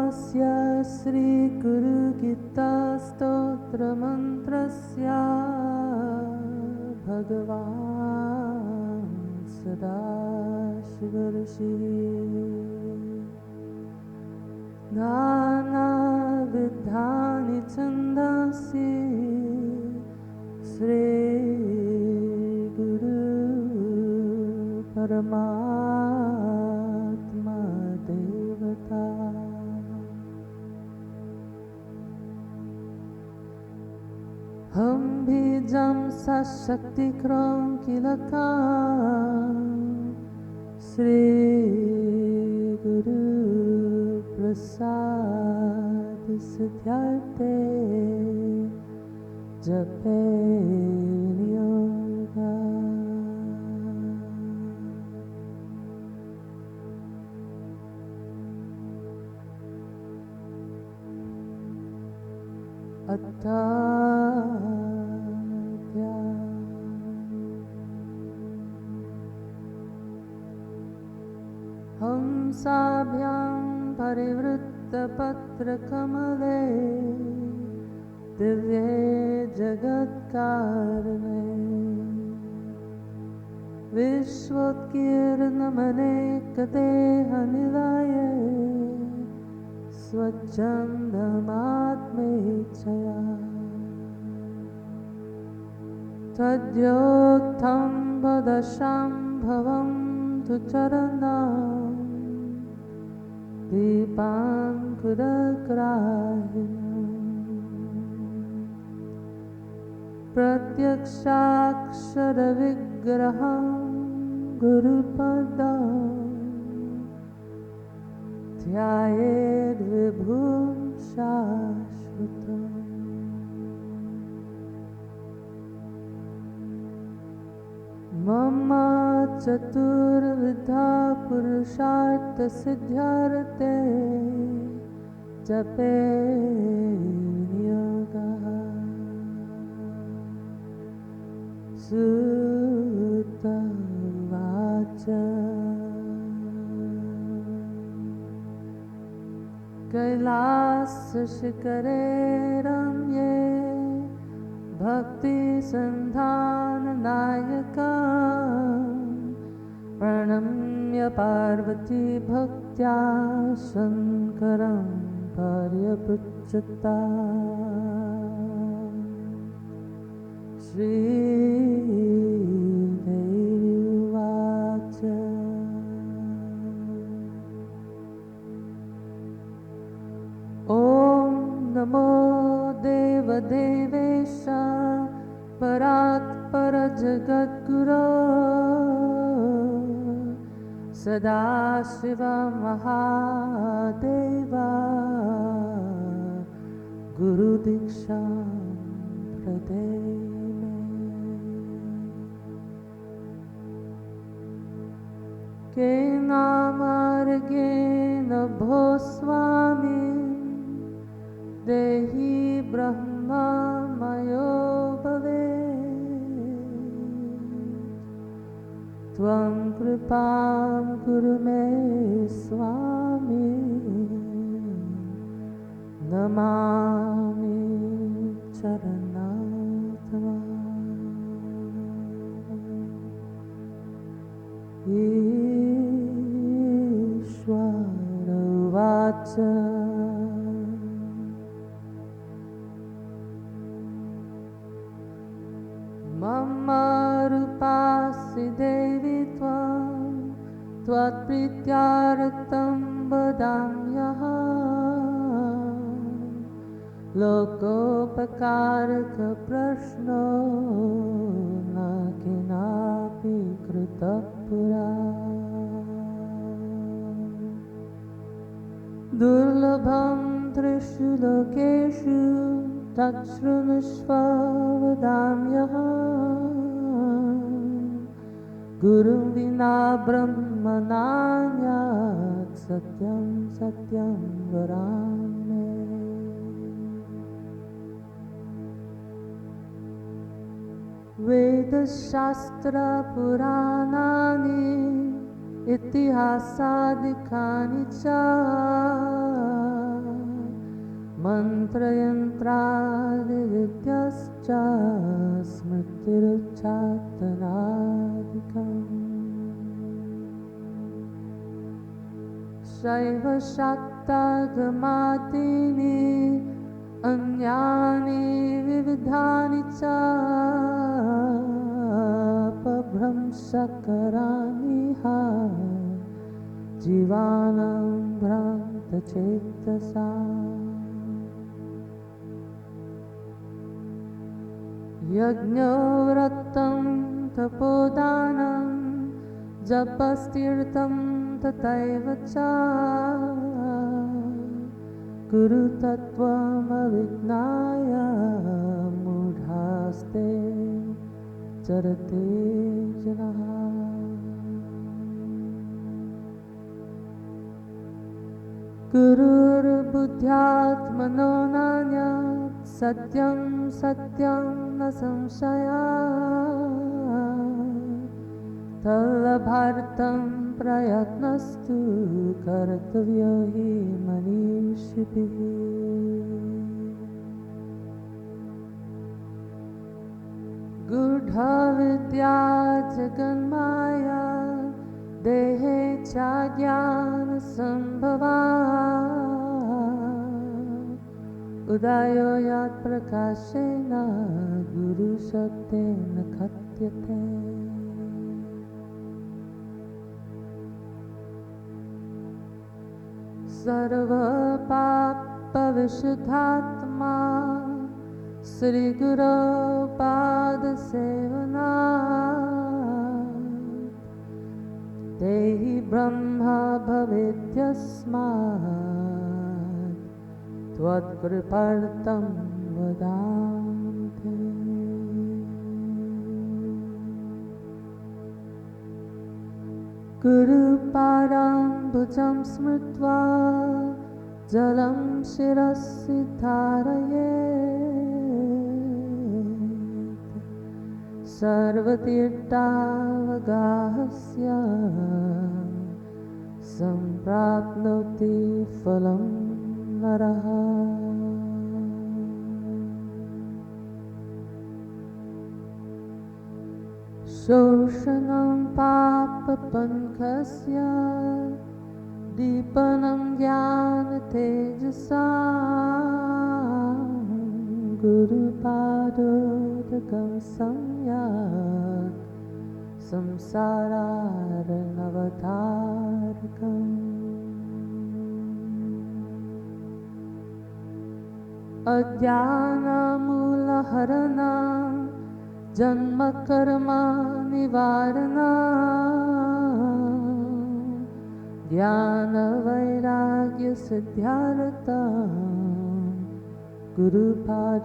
नमोऽस्य श्रीगुरुगीतास्तोत्रमन्त्रस्य भगवान् सदाशिवऋषिः नानाविधानि छन्दांसि श्रीगुरु परमात्मा देवता हम बीजं सशक्तिक्रं किलका श्री गुरु प्रसाद सिद्धार्थे जपे नियोगा हंसाभ्यां परिवृत्तपत्रकमले दिव्ये जगत्कारणे विश्वोत्कीर्णमनेकदेहनिलये स्वच्छन्दमात्मेच्छया तद्योत्थं वदशाम्भवं तु चरणां दीपाङ्कुरग्राहिणम् प्रत्यक्षाक्षरविग्रहं गुरुपदं ध्यायेद्विभुं शाश्वतम् मम चतुर्विधा पुरुषार्थसिद्ध्यर्थे जपे नियोगः सुत उवाच कैलासशिखरे रम्ये भक्तिसन्धाननायका प्रणम्य पार्वती भक्त्या शङ्करं पर्यपृच्छता श्रीदेवी उवाच ॐ नमो देवदेवेश परात्परजगद्गुरो सदाशिव महादेवा गुरुदीक्षां प्रदे केन मार्गेण भो स्वामी देहि ब्रह्ममयो भवेत् त्वं कृपां कुरु मे स्वामी नमामि चरणं तव ईश्वर उवाच मम रूपासि देवी त्वं त्वत्प्रीत्यार्थं वदाम्यहं लोकोपकारकप्रश्नो न केनापि कृतः पुरा दुर्लभं त्रिषु लोकेषु तच्छृणुष्व वदाम्यहं गुरुं विना ब्रह्म नान्यत् सत्यं सत्यं वराम्ये वेदशास्त्रपुराणानि इतिहासादिकानि च मन्त्रयन्त्रादिविद्यश्च स्मृतिरुच्चाटनादिकम् शैव शाक्तागमादीनि अन्यानि विविधानि च अपभ्रंशकराणिह जीवानां भ्रान्तचेतसा यज्ञव्रतं तपोदानं जपस्तीर्थं तथैव च गुरुतत्त्वमविज्ञाय मूढास्ते चरते जनाः गुरुर्बुद्ध्यात्मनो नान्यत् सत्यं सत्यं न संशयात् तल्लभार्तं प्रयत्नस्तु कर्तव्यो हि मनीषिभिः गूढविद्या जगन्माया देहे च ज्ञानसम्भवा उदयो यत् प्रकाशेन गुरुशब्देन कथ्यते सर्वपापविशुद्धात्मा श्रीगुरो पादसेवना देहि ब्रह्म भवेद्यस्मात् त्वत्कृपार्थं वदामि ते गुरुपादाम्बुजं स्मृत्वा जलं शिरसि धारयेत् सर्वतीर्थावगाहस्य सम्प्राप्नोति फलं नरः शोषणं पापपङ्कस्य दीपनं ज्ञानतेजसा गुरुपादोदकं सम्यक् संसारार्णवतारकम् अज्ञानमूलहरणं जन्मकर्मनिवारणं ज्ञानवैराग्यसिद्ध्यार्थं गुरुपादोदकं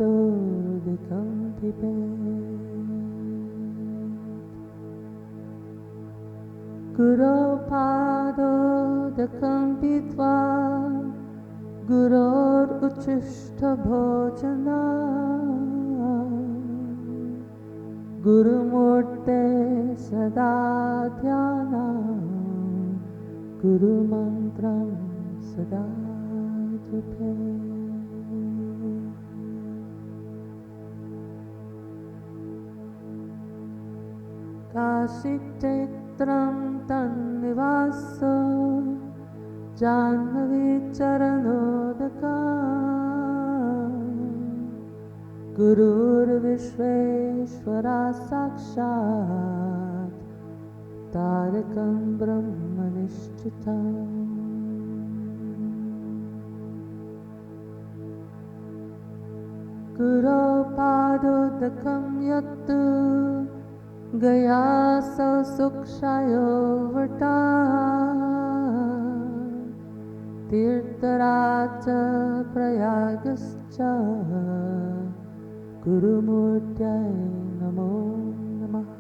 पिबेत् गुरोपादोदकं पीत्वा गुरोरुच्छिष्टभोजनं गुरुमूर्ते सदा ध्यानं गुरुमन्त्रं सदा जपेत् काशीक्षेत्रं तन्निवासो जाह्नवीचरणोदकम् गुरुर्विश्वेश्वरा साक्षात् तारकं ब्रह्मनिष्ठितम् गुरोपादोदकं यत् गया सुक्षयो वटा तीर्थराज प्रयागश्च गुरुमूर्त्यै नमो नमः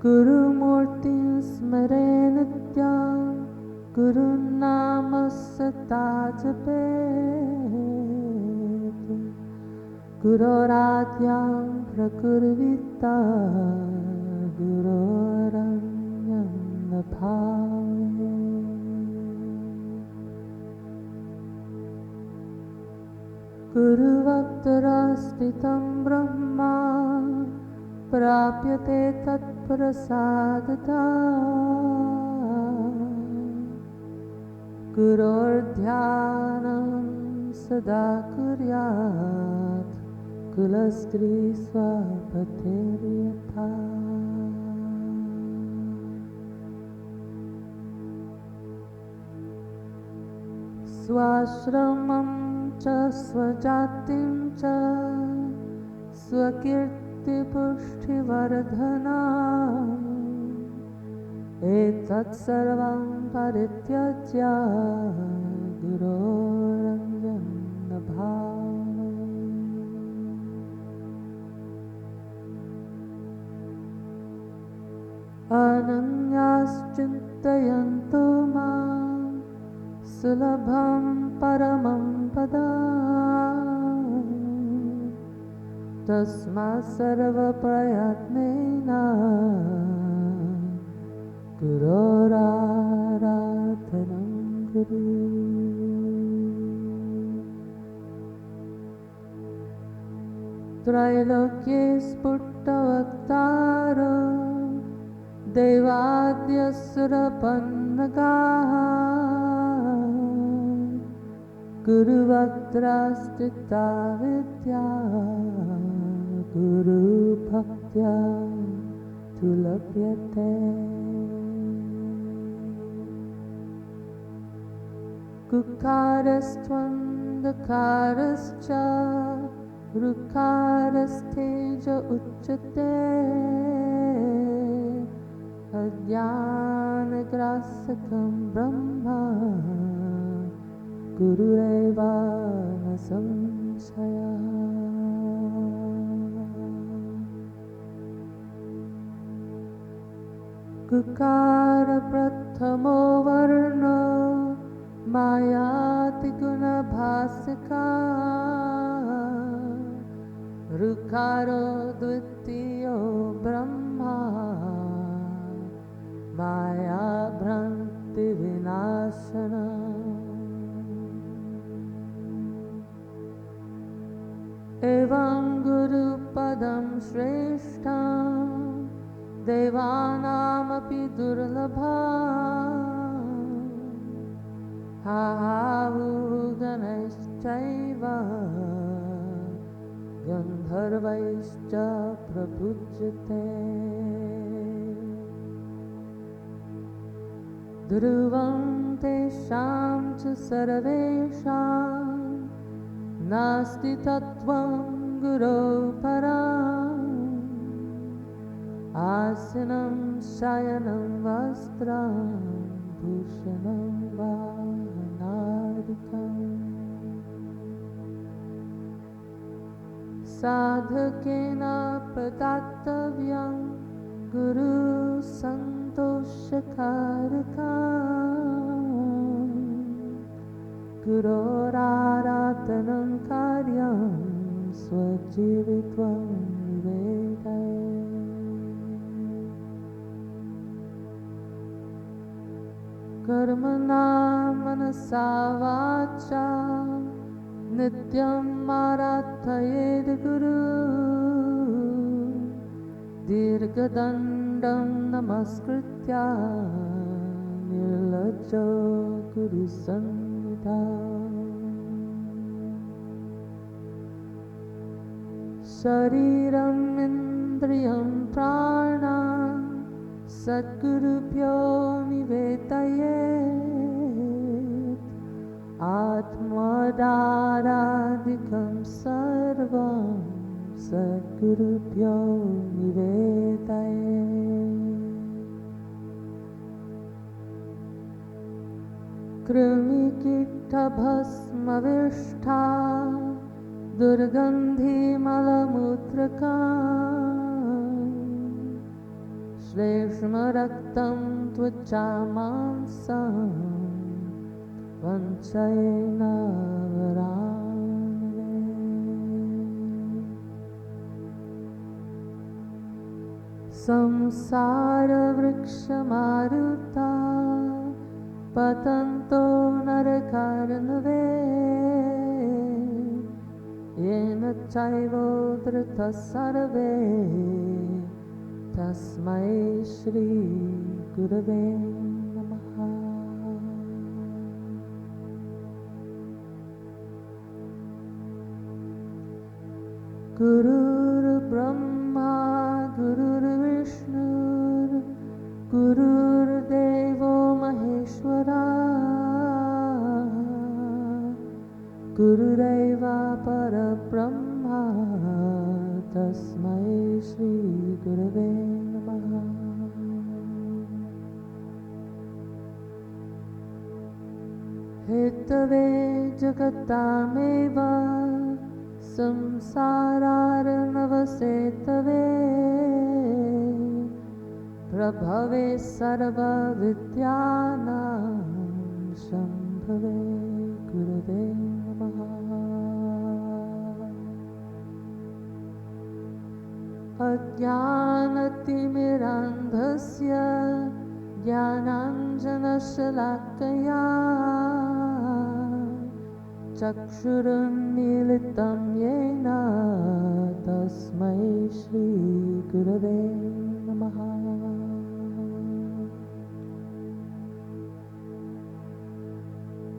गुरुमूर्तिं स्मरे नित्यं गुरुनाम सदा जपेत् गुरोराध्यं प्रकुर्विता गुरोरन्यं न भावये गुरुवक्त्रा स्थितं ब्रह्मा प्राप्यते तत्प्रसादतः गुरोर्ध्यानं सदा कुर्यात् कुलस्त्री स्वपतिर्यथा। स्वाश्रमं च स्वजातिं च स्वकीर्तिपुष्टिवर्धना एतत् सर्वं परित्यज्य गुरोरङ्गन्भावे। अनन्याश्चिन्तयन्तो मां सुलभं परमं पदम् तस्मात् सर्वप्रयत्नेन गुरोराराधनं कुरु। त्रैलोक्ये स्फुटवक्तारो देवाद्यसुरपन्नगाः गुरुवक्त्रा स्थिता विद्या गुरुभक्त्या तु लभ्यते। कुकारस्त्वन्धकारश्च ऋकारस्तेज उच्यते अज्ञानग्रासकं ब्रह्म गुरुरेव न संशयः। कुकार प्रथमो वर्णो मायातिगुणभासका ऋकारो द्वितीयो ब्रह्मा माया भ्रान्तिविनाशना। एवं गुरुपदं श्रेष्ठं देवानामपि दुर्लभम् गणैश्चैव गन्धर्वैश्च प्रपूज्यते। ध्रुवं तेषां च सर्वेषां नास्ति तत्त्वं गुरो परम् आसनं शयनं वस्त्रं भूषणं वाहनादिकम्। साधकेन प्रदातव्यं गुरुसन्तोषकारकम् गुरोराराधनं कार्यं स्वजीवित्वं निवेदये। कर्मणा मनसा वाचा नित्यम् आराधयेद् गुरु दीर्घदण्डं नमस्कृत्य निर्लज्जो गुरुसन्निधौ। शरीरम् इन्द्रियं प्राणान् सद्गुरुभ्यो निवेदयेत् आत्मदारादिकं सर्वं सद्गुरुभ्यो निवेदयेत्। कृमिकीटभस्मविष्ठा दुर्गन्धिमलमूत्रका श्लेष्मरक्तं त्वचा मांसं वंशेन वरानने। संसारवृक्षमारुता पतन्तो नरकार्णवे येन चैवोद्धृतः सर्वे तस्मै श्री गुरवे नमः। गुरुर्ब्रह्मा गुरुर्विष्णु गुरुर्देवो महेश्वरा गुरुरेव परब्रह्मा तस्मै श्री गुरवे नमः। हेतवे जगतामेव संसारार्णवसेतवे प्रभवे सर्वविद्यानां शम्भवे गुरवे नमः। अज्ञानतिमिरान्धस्य ज्ञानाञ्जनशलाकया चक्षुरुन्मीलितं येन तस्मै श्रीगुरवे नमः।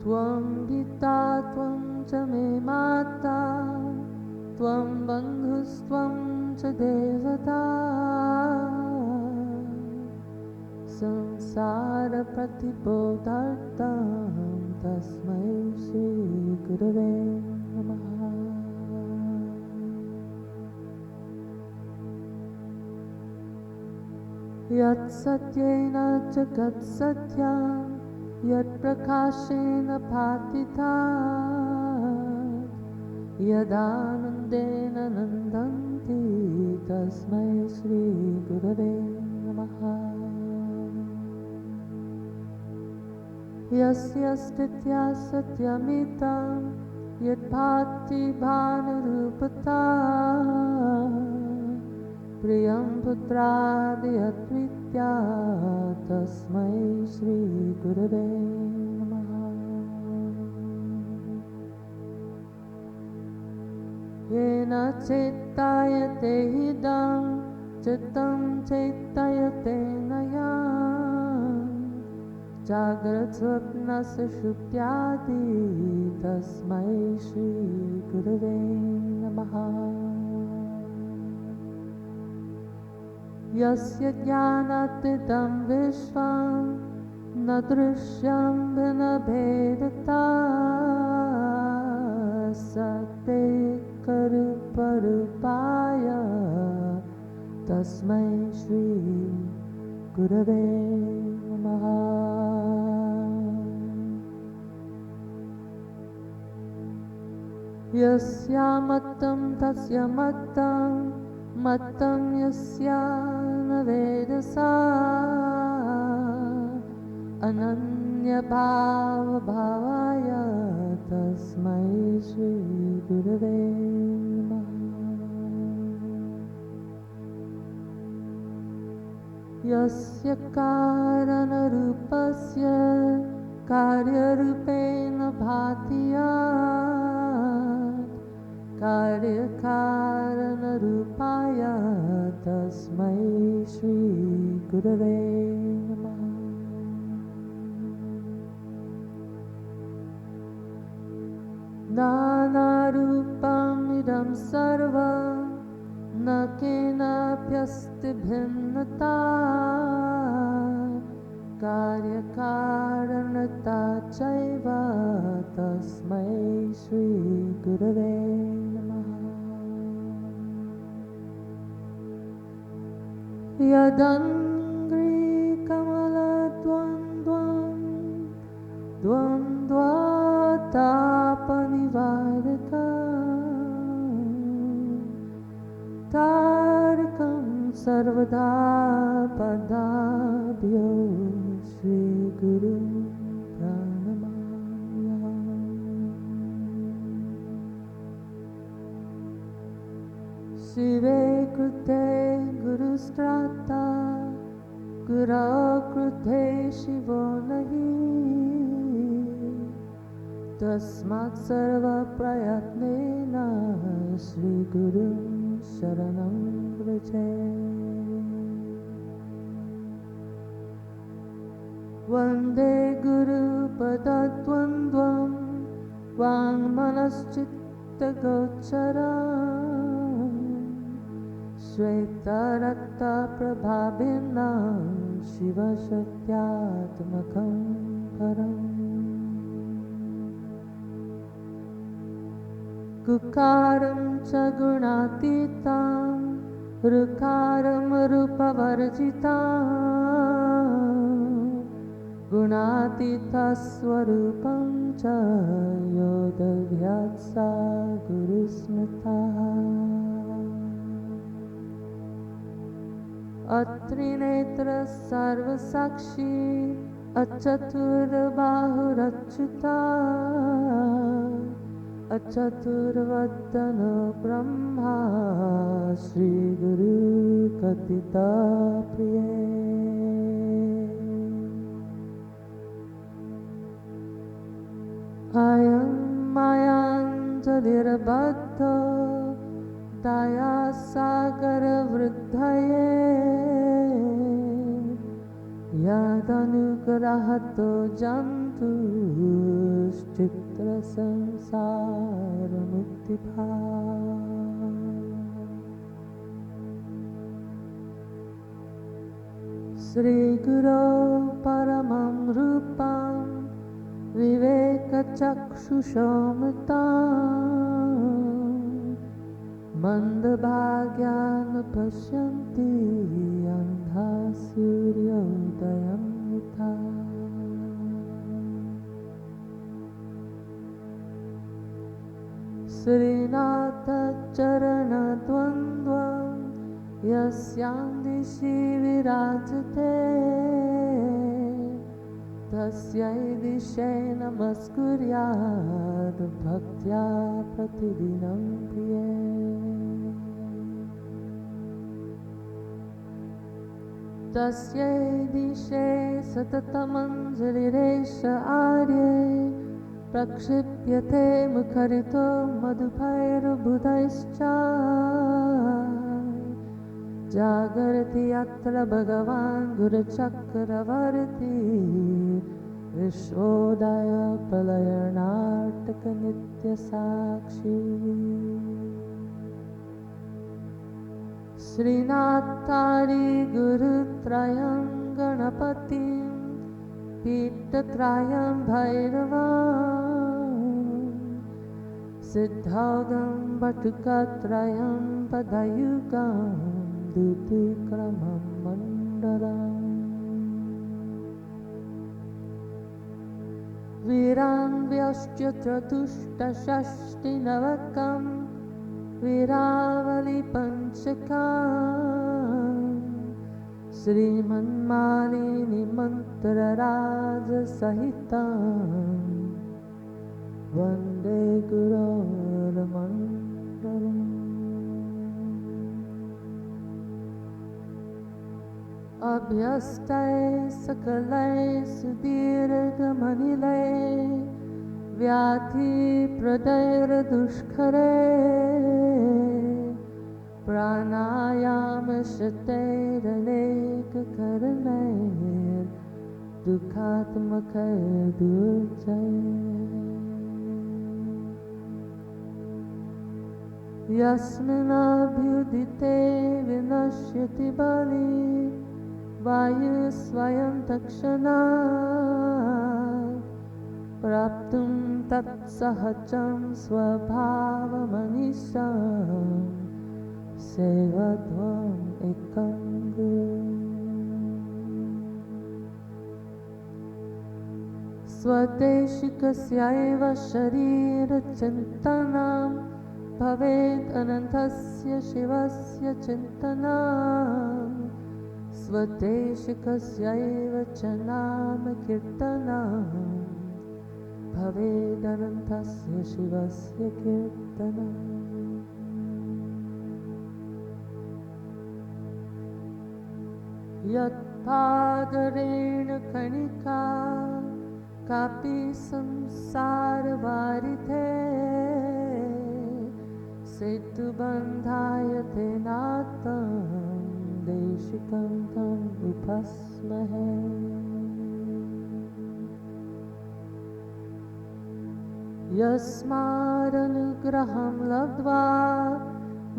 त्वं पिता त्वं च मे माता त्वं बन्धुस्त्वं च देवता संसारप्रतिबोधार्थं तस्मै श्रीगुरवे नमः। यत्सत्येन जगत्सत्यं यत्प्रकाशेन भाति यदानन्देन नन्दन्ति तस्मै श्रीगुरवे नमः। यस्य स्थित्या सत्यमितं यद्भाति भानुरूपता प्रियं पुत्रादयत्विद्या तस्मै श्रीगुरवे नमः। येन चेत्तायते इदं चित्तं चेत्तयते नया जाग्रत्स्वप्नसुषुप्त्यादि तस्मै श्रीगुरवे नमः। यस्य ज्ञानातीतं विश्वं न दृश्यं न भेदता सत्येकरूपरूपाय तस्मै श्रीगुरवे नमः। यस्यामतं तस्य मतं मतं यस्य न वेदसा अनन्यभावभावाय तस्मै श्रीगुरवे नमः। यस्य कारणरूपस्य कार्यरूपेण भाति कार्यकारणरूपाय तस्मै श्रीगुरवे नमः। नानारूपमिदं सर्वं न केनाप्यस्ति भिन्नता कार्यकारणता चैव तस्मै श्रीगुरवे नमः। यदङ्घ्रिकमलद्वन्द्वं द्वन्द्वतापनिवारकं तारकं सर्वदा पदाभ्यो श्रीगुरु शिवे कृते गुरुस्त्राता गुरौ कृते शिवो नहि तस्मात् सर्वप्रयत्नेन श्रीगुरुं शरणं व्रजे। वन्दे गुरुपदद्वन्द्वं वाङ्मनश्चित्तगोचरम् श्वेतरक्तप्रभाभिन्नं शिवशक्त्यात्मकं परम्। कुकारं च गुणातीतं ऋकारं रूपवर्जितं गुणातीतस्वरूपं च यो दद्यात् स गुरुस्मृतः। अत्रिनेत्रः सर्वसाक्षी अचतुर्बाहुरच्युतः अचतुर्वदनो ब्रह्मा श्रीगुरु कथितप्रिये। अयं मायाञ्जलिर्बद्धो दयासागरवृद्धये यदनुग्रहतो जन्तुश्चित्रसंसारमुक्तिभाग्। श्रीगुरो परमं रूपं विवेकचक्षुषोऽमृतं मन्दभाग्यान् पश्यन्ति अन्धा सूर्योदयं यथा। श्रीनाथचरणद्वन्द्वं यस्यां दिशि विराजते तस्यै दिशे नमस्कुर्यात् भक्त्या प्रतिदिनं प्रिये। तस्यै दिशे सततमञ्जलिरेष आर्ये प्रक्षिप्यते मुखरितो मधुपैर्बुधैश्च जागर्ति यत्र भगवान् गुरुचक्रवर्ती विश्वोदय प्रलयनाटक नित्यसाक्षी। श्रीनाथारि गुरुत्रयं गणपतिं पीठत्रयं भैरवं सिद्धौघं बटुकत्रयं पदयुगं द्युतिक्रमं मण्डलम्। वीरान्व्यश्च चतुष्टषष्टिनवकं वीरावलिपञ्चकम् श्रीमन्मालिनी मन्त्रराजसहितं वन्दे गुरोर्मण्डलम्। अभ्यस्तै सकलै सुदीर्घमनिलै व्याधिप्रदैर्दुष्करे प्राणायामशतैरनेककरणैर्दुःखात्मकैर्दुर्जये। यस्मिन्नभ्युदिते विनश्यति बली वायुः स्वयं तत्क्षणात् प्राप्तुं तत्सहजं स्वभावमनीशं सेवध्वम् एकं गुरुम्। स्वदेशिकस्यैव शरीरचिन्तनं भवेत् अनन्तस्य शिवस्य चिन्तनं स्वदेशिकस्यैव च नामकीर्तनं भवेदनन्तस्य शिवस्य कीर्तनम्। यत्पादरेण कणिका कापि संसारवारिधे सेतुबन्धाय तेनातं देशिकं तम् उपास्महे। यस्मादनुग्रहं लब्ध्वा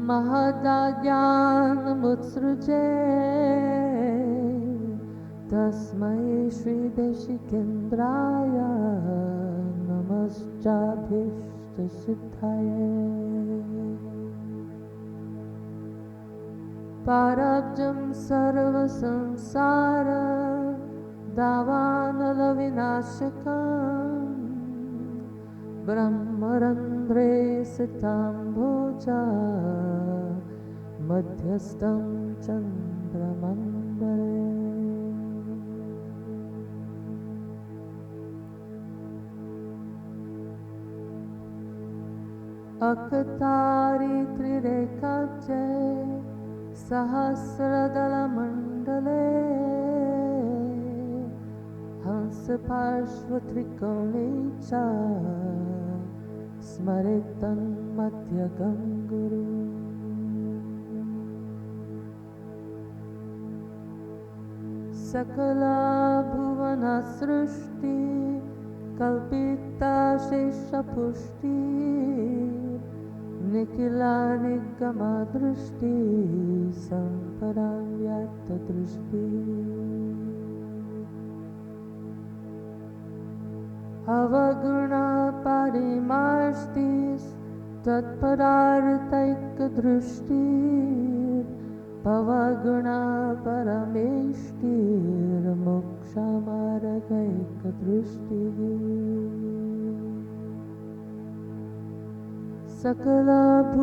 महदाज्ञानमुत्सृजे तस्मै श्रीदेशिकेन्द्राय नमश्चाभीष्टसिद्धये। पारब्जं सर्वसंसार दावानलविनाशकम् ब्रह्मरन्ध्रे सिताम्भोजा मध्यस्थं चन्द्रमण्डले। अकतारि त्रिरेखाब्जे सहस्रदलमण्डले हंसपार्श्वत्रिकोणे च स्मरेत्तन्मध्यगं गुरुम्। सकला भुवनसृष्टि कल्पिता शेषपुष्टि निखिला निगमदृष्टि सम्परां व्याप्तदृष्टि। अवगुणा परिमार्ष्टिस् तत्परार्थैकदृष्टि पवगुणा परमेष्टिर्मोक्षमार्गैकदृष्टिः। सकलभुवनरङ्ग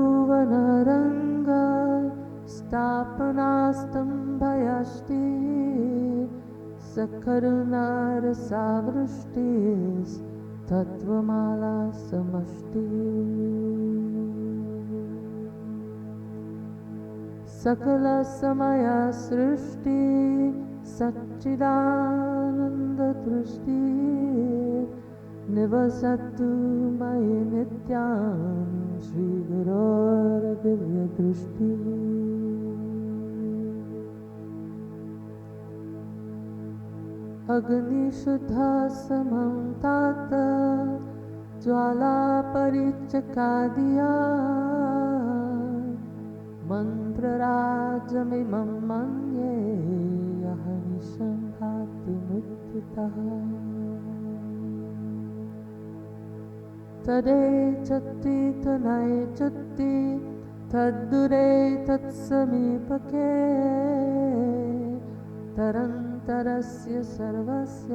स्थापनास्तम्भयष्टि सकरुणारसावृष्टिस्तत्त्वमाला समष्टिः। सकलसमयसृष्टि सच्चिदानन्ददृष्टि निवसतु मयि नित्यां श्रीगुरोर्दिव्यदृष्टिः। अग्निशुद्धसमं तात ज्वालापरिचकादिया मन्त्रराजमिमं मन्ये अहनिशं भाति मुद्रितः। तदेचत्ति तनयचत्ति तद्दूरे तत्समीपके तरन्तरस्य सर्वस्य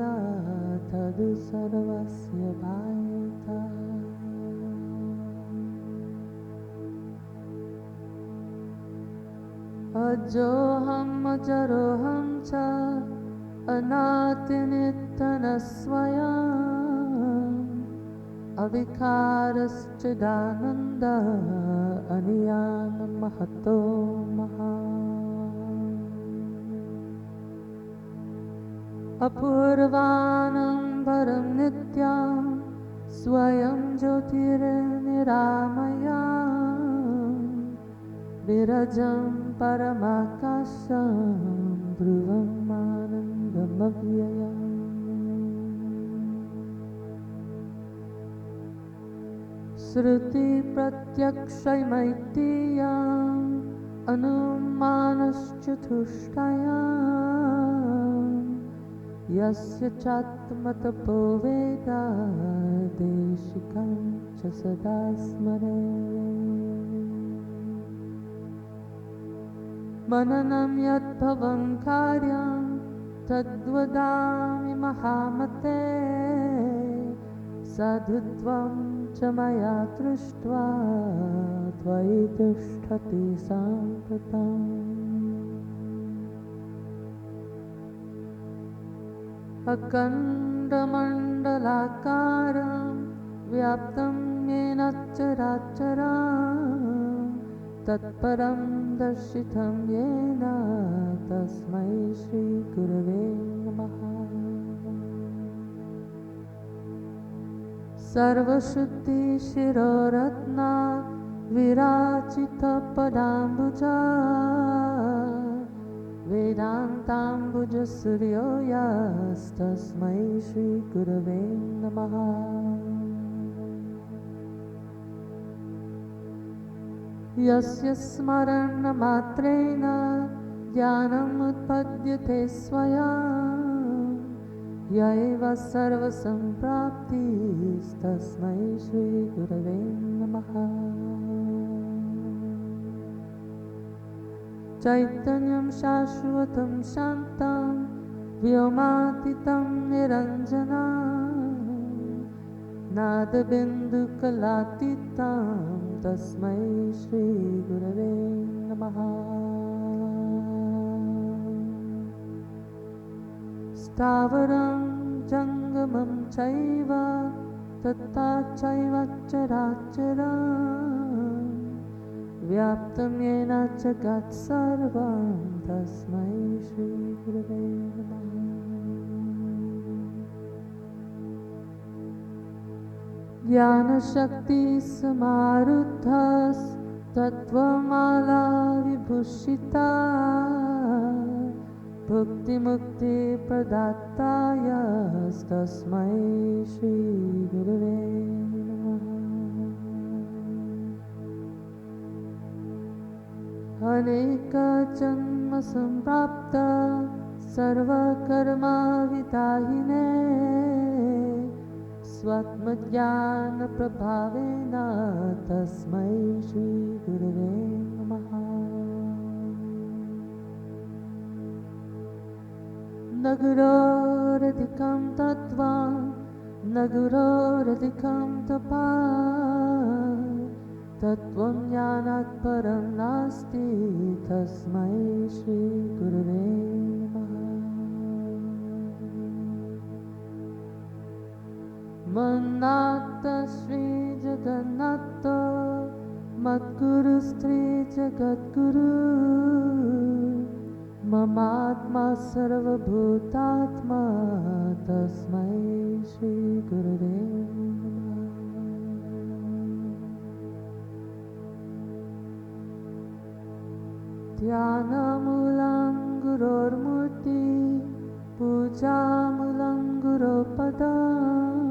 तद् सर्वस्य भायता। अजोऽहम् अजरोऽहं च अनादिनित्यनस्वयम् अविकारश्चिदानन्द अनियान् महतो महान्। अपूर्वानम्बरं नित्यं स्वयं ज्योतिर्निरामया विरजं परमाकाशं ध्रुवम् आनन्दमव्ययम्। श्रुतिप्रत्यक्षमैत्रेयम् अनुमानश्चतुष्टयम् यस्य चात्मतपो वेद देशिकं च सदा स्मरेत्। मननं यद्भवं कार्यं तद्वदामि महामते साधुत्वं च मया दृष्ट्वा त्वयि तिष्ठति साम्प्रतम्। अखण्डमण्डलाकारं व्याप्तं येन चराचरं तत्परं दर्शितं येन तस्मै श्रीगुरवे नमः। सर्वश्रुति शिरोरत्ना विराजितपदाम्बुजा वेदान्ताम्बुजसूर्यो यस्तस्मै श्रीगुरवे नमः। यस्य स्मरणमात्रेण ज्ञानमुत्पद्यते स्वयं य एव सर्वसम्प्राप्तिस्तस्मै श्रीगुरवे नमः। चैतन्यं शाश्वतं शान्तं व्योमातीतं निरञ्जनं नादबिन्दुकलातीतं तस्मै श्रीगुरवे नमः। स्थावरं जङ्गमं चैव तथा चैव चराचरं व्याप्तं येन जगत् सर्वं तस्मै श्रीगुरवे नमः। ज्ञानशक्तिसमारुद्धस्तत्त्वमाला विभूषिता भुक्तिमुक्तिप्रदातायस्तस्मै श्रीगुरवे नमः। अनेकजन्मसम्प्राप्त सर्वकर्मविदायिने स्वात्मज्ञानप्रभावेन तस्मै श्रीगुरवे नमः। न गुरोरधिकं तत्त्वं न गुरोरधिकं तपः तत्त्वं ज्ञानात् परं नास्ति तस्मै श्रीगुरवे नमः। मन्नाथ श्रीजगन्नाथ मद्गुरु श्रीजगद्गुरु ममात्मा सर्वभूतात्मा तस्मै श्रीगुरवे नमः। ध्यानमूलं गुरोर्मूर्ति पूजामूलं गुरोपदम्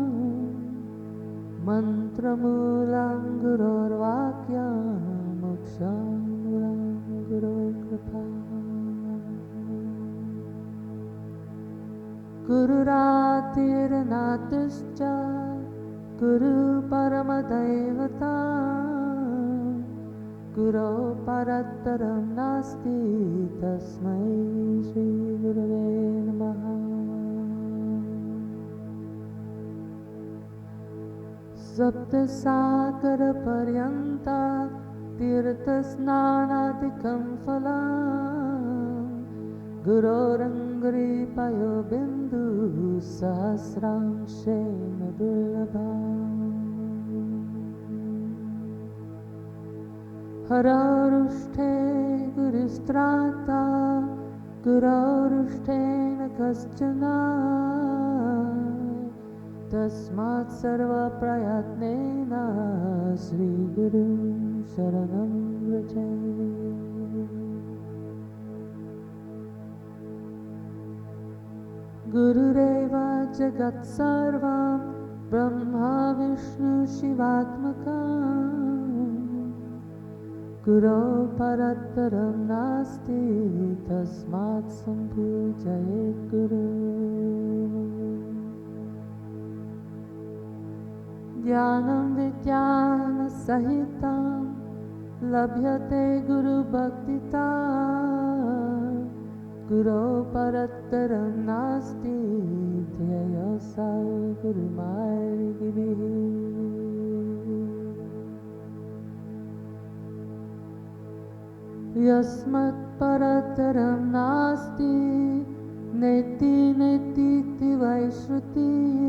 मन्त्रमूलं गुरोर्वाक्यं मोक्षमूलं गुरोर्कृपा। गुरुरादिर्नादिश्च गुरुपरमदैवता गुरो परतरं नास्ति तस्मै श्रीगुरवे नमः। सप्तसागरपर्यन्ता तीर्थस्नानादिकं फलं गुरोरङ्घ्रिपयो बिन्दुसहस्रांशेन दुर्लभम्। हरौरुष्ठे गुरुस्त्राता गुरौरुष्ठेन कश्चन तस्मात् सर्वप्रयत्नेन श्रीगुरुं शरणं व्रजे। गुरुरेव जगत् सर्वं ब्रह्मा विष्णु शिवात्मकम् गुरो परतरं नास्ति तस्मात् सम्पूजयेत् गुरुम्। ज्ञानं विज्ञानसहितं लभ्यते गुरुभक्तिता गुरो परतरं नास्ति ध्येयो स गुरुमार्गिभिः। यस्मत्परतरं नास्ति नेति नेतीति वै श्रुतिः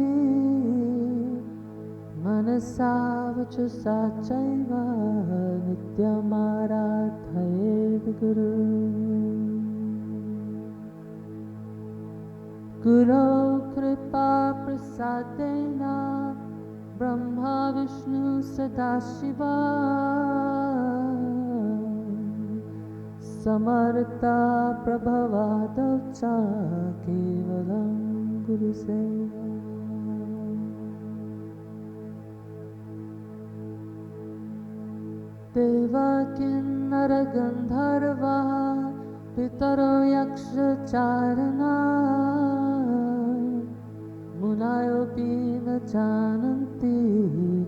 मनसा वचसा चैव नित्यमाराधयेत् गुरुम्। गुरो कृपा प्रसादेन ब्रह्मा विष्णु सदाशिवा समर्था प्रभवादौ च केवलं गुरुसेवा। देवकिन्नरगन्धर्वः पितरो यक्षचारणा मुनयोऽपि न जानन्ति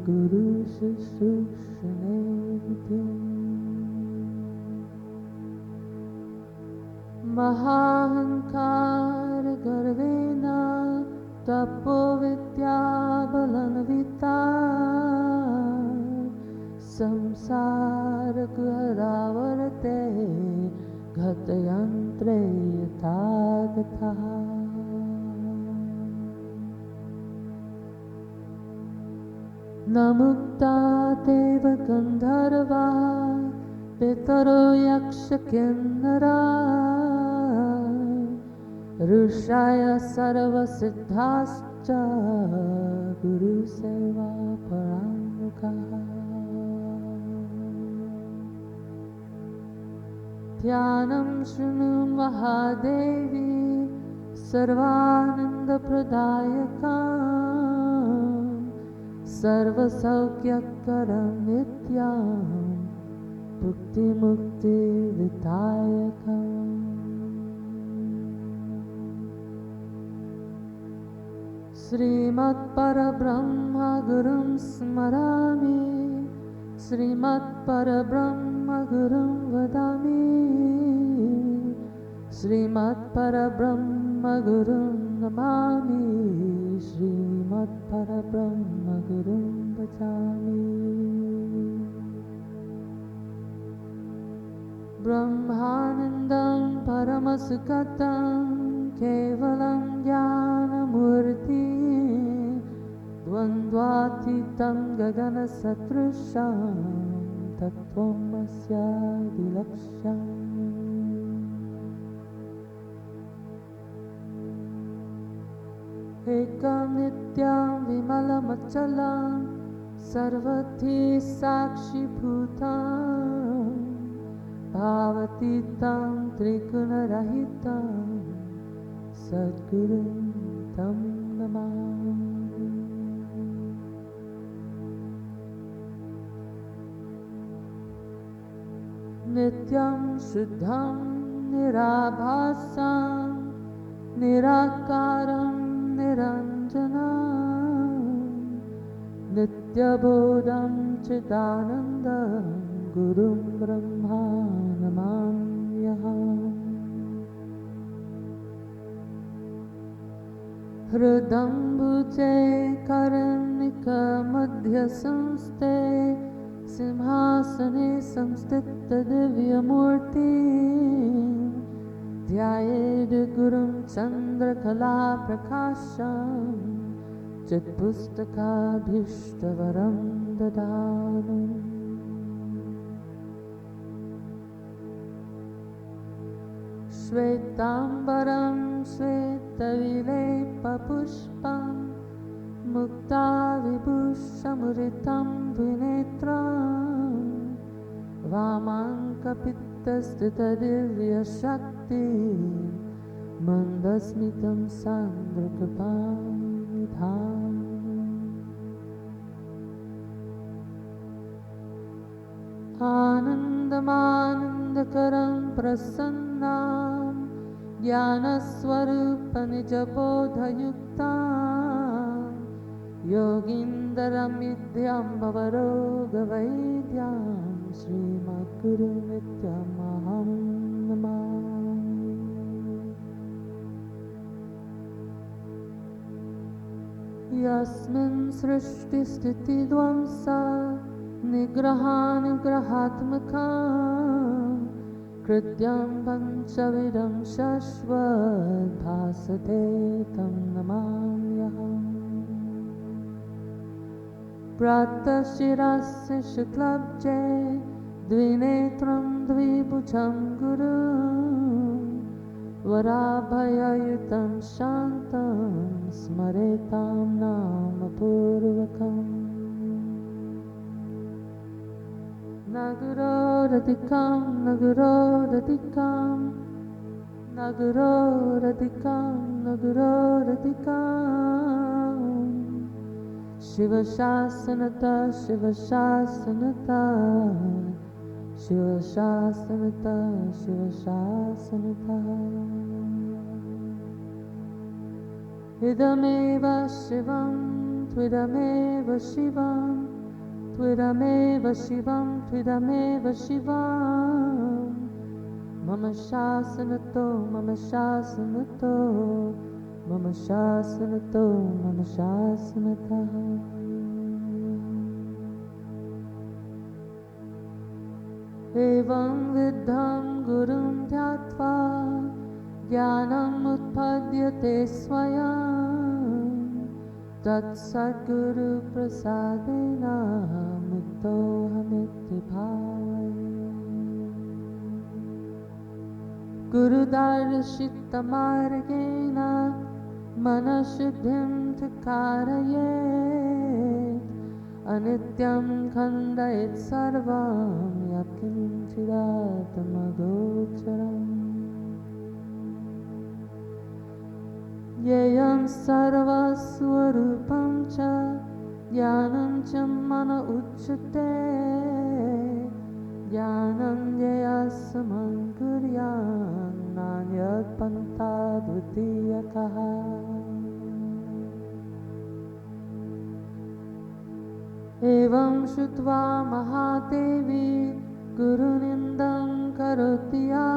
गुरुशुश्रूषणे विधिम्। महाहंकारगर्वेण तपोविद्याबलान्विता संसारकुहरावर्ते गतयन्त्रे यथा गतः। न मुक्ता देवगन्धर्वा पितरो यक्षकिन्नरा ऋषय सर्वसिद्धाश्च गुरुसेवा पराङ्मुखाः। ध्यानं शृणु महादेवी सर्वानन्दप्रदायका सर्वसौख्यकरं नित्यं भुक्तिमुक्तिविधायकम्। श्रीमत्परब्रह्म गुरुं स्मरामि श्रीमत्परब्रह्म गुरुं वदामि श्रीमत्परब्रह्म गुरुं नमामि श्रीमत्परब्रह्म गुरुं भजामि। ब्रह्मानन्दं परमसुखदं केवलं ज्ञानमूर्ति द्वन्द्वातीतं गगनसदृशं तत्त्वमस्यादिलक्ष्यम्। एकं नित्यं विमलमचलं सर्वधी साक्षिभूतं भावातीतं त्रिगुणरहितं सद्गुरुं तं नमामि। नित्यं शुद्धं निराभासं निराकारं निरञ्जनं नित्यबोधं चिदानन्दं गुरुं ब्रह्मा नमाम्यहम्। हृदम्बुजे कर्णिकमध्यसंस्थे सिंहासने संस्थितदिव्यमूर्ति ध्यायेद् गुरुं चन्द्रकलाप्रकाशं चित्पुस्तकाभीष्टवरं ददातु। श्वेताम्बरं श्वेतविलेपपुष्पं मुक्ताविभूषमुरितं द्विनेत्रं वामाङ्कपित्तस्थितदिव्यशक्ति मन्दस्मितं सान्द्रकृपां निधानम्। आनन्दमानन्दकरं प्रसन्नां ज्ञानस्वरूपनिजबोधयुक्तां योगीन्द्रमिद्यां भवरोगवैद्यां श्रीमद्गुरुनित्यमहं नमामि। यस्मिन् सृष्टिस्थितिध्वंसा निग्रहानुग्रहात्मकं कृत्यं पञ्चविधं शश्वद्भासते तं नमाम्यहम्। प्रातः शिरस्य शुक्लब्जे द्विनेत्रं द्विभुजं गुरुं वराभययुतं शान्तं स्मरेतां नामपूर्वकम्। Nagurodadikam, Nagurodadikam, Nagurodadikam, Nagurodadikam. Shiva Shasanata, Shiva Shasanata, Shiva Shasanata, Shiva Shasanata. Idameva Shivam, Tvidameva Shivam, Tvidameva Shivam, Tvidameva Shivam. Mama Shasanato, Mama Shasanato, Mama Shasanato, Mama Shasanata. Evam Vidham Gurum Dhyatva Jnanam Utpadyate Swayam Tat Sadguru Prasadena Mukto Hamiti Bhavaya. Guru Darshita Margena Manashuddhim Thakarayet Anityam Khandayet Sarvam Yakinchidatamagocharam Yeyam Sarvaswarupam Cha Jnanam Cha Mana Uchate Jnanam Yayasamam Kuryan Nanyat Panta Dvitiyakaha. Evam Shutva Mahadevi Gurunindam Karotya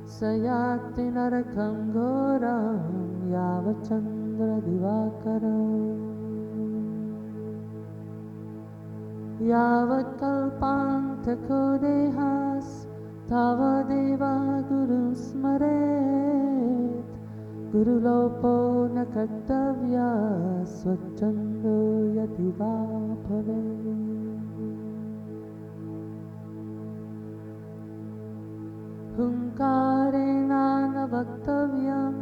Sayati Narakam Goram Yavachandra Divakaram Yavat Kalpantako Dehas Tavadeva Guru Smaret Guru Lopo Nakartavya Swachando Yativa Bhave. Hunkarena Navaktavyam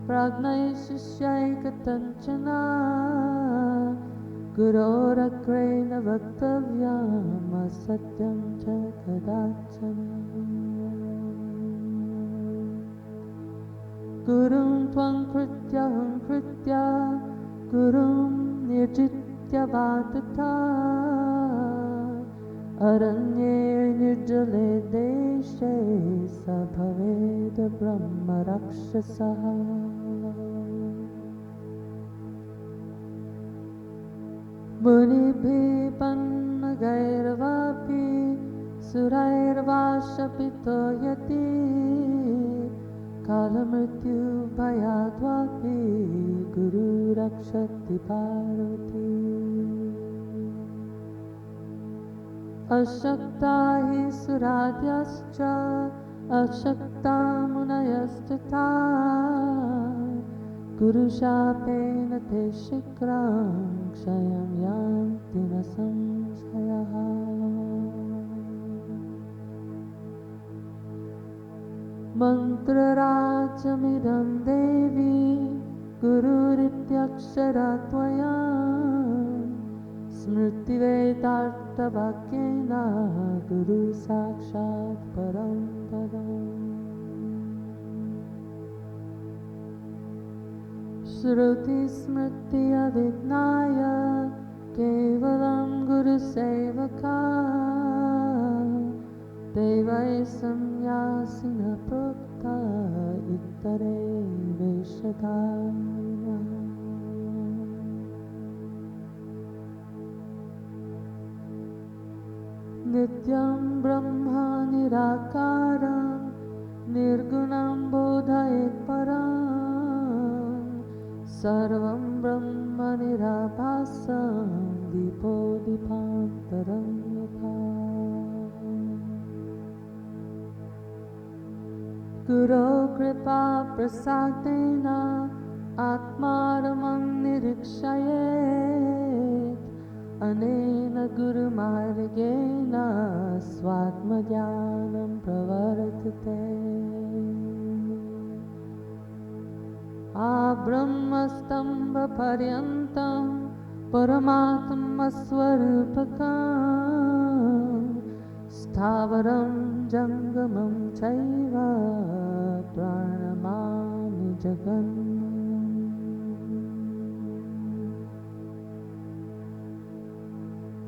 Pragnai Shishaikatanchana Gurorakrena Vaktavyam Asatyam Cha Kadachana. Gurum Twam Krityaham Kritya Gurum Nirjitya Vatata Aranye Nirjale Deshe Sabhaveda Brahma Rakshasaha. Munibhi Panna Gairavapi Surairvashapito Yati Kalamrityu Bhayadvapi Guru Rakshati Parvati. Ashakta hi Suradyascha Ashakta Munayastata Guru Shapena Te Shikram Kshayam Yanti Na Samshayaha. Mantra Rajamidam Devi Gururityakshara Tvayam Smriti Vedartha Bhakyena Guru Sakshat Param Padam. Shruti Smriti Avidnaya Kevalam Guru Sevaka Devai Samyasina Prokta Ittare Veshadharina. Nityam Brahma Nirakaram Nirgunam Bodhayet Param Sarvam Brahma Nirabhasam Dipo Dipantaram Yatha. Guru Kripa Prasadena Atmaramam Nirikshayet Anena Guru Margena Svatmadhyanam Pravartate. Abrahmastamba Paryantam Paramatma Swarupakam स्थावरं जङ्गमं चैव प्रणमामि जगन्नाथम्।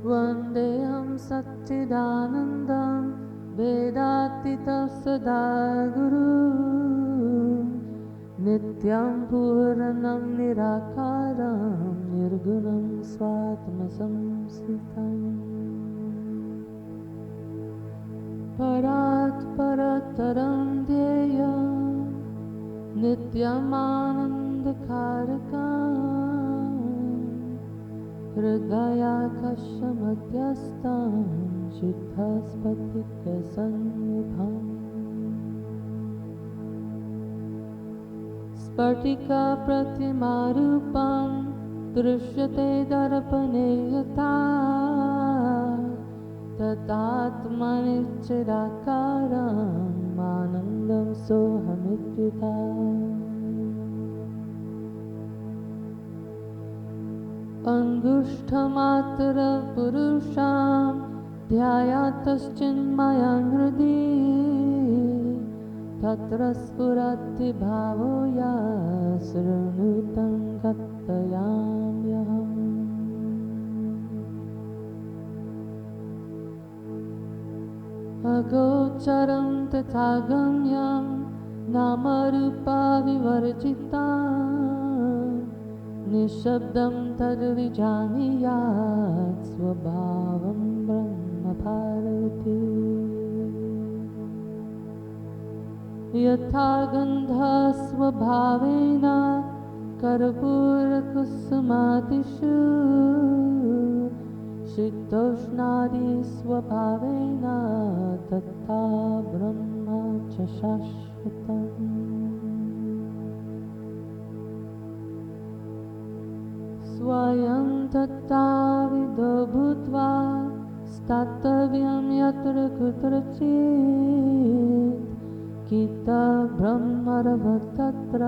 वन्देऽहं सच्चिदानन्दं वेदातीतं सदागुरुं नित्यं पूर्णं निराकारं निर्गुणं स्वात्मसंस्थितम्। परात् परतरं ध्येयं नित्यमानन्दकारकम् हृदयाकाशमध्यस्थं शुद्धस्फटिकसन्निभम्। स्फटिकाप्रतिमारूपं दृश्यते दर्पणे यथा तदात्मनिश्चिदाकारम् आनन्दं सोऽहमित्युता। अङ्गुष्ठमात्रपुरुषां ध्यायातश्चिन्मयं हृदि तत्र स्फुरति भावो या शृणुतं कथयाम्यहम्। अगोचरं तथा गम्यं नामरूपाविवर्जितं निःशब्दं तद्विजानीयात् स्वभावं ब्रह्मभारती। यथा गन्धः स्वभावेन कर्पूरकुसुमादिषु शीतोष्णादिस्वभावेन तथा ब्रह्म च शाश्वतम्। स्वयं तत्ताविदो भूत्वा स्थातव्यं यत्र कुत्रचित् कितब्रह्मरभत तत्र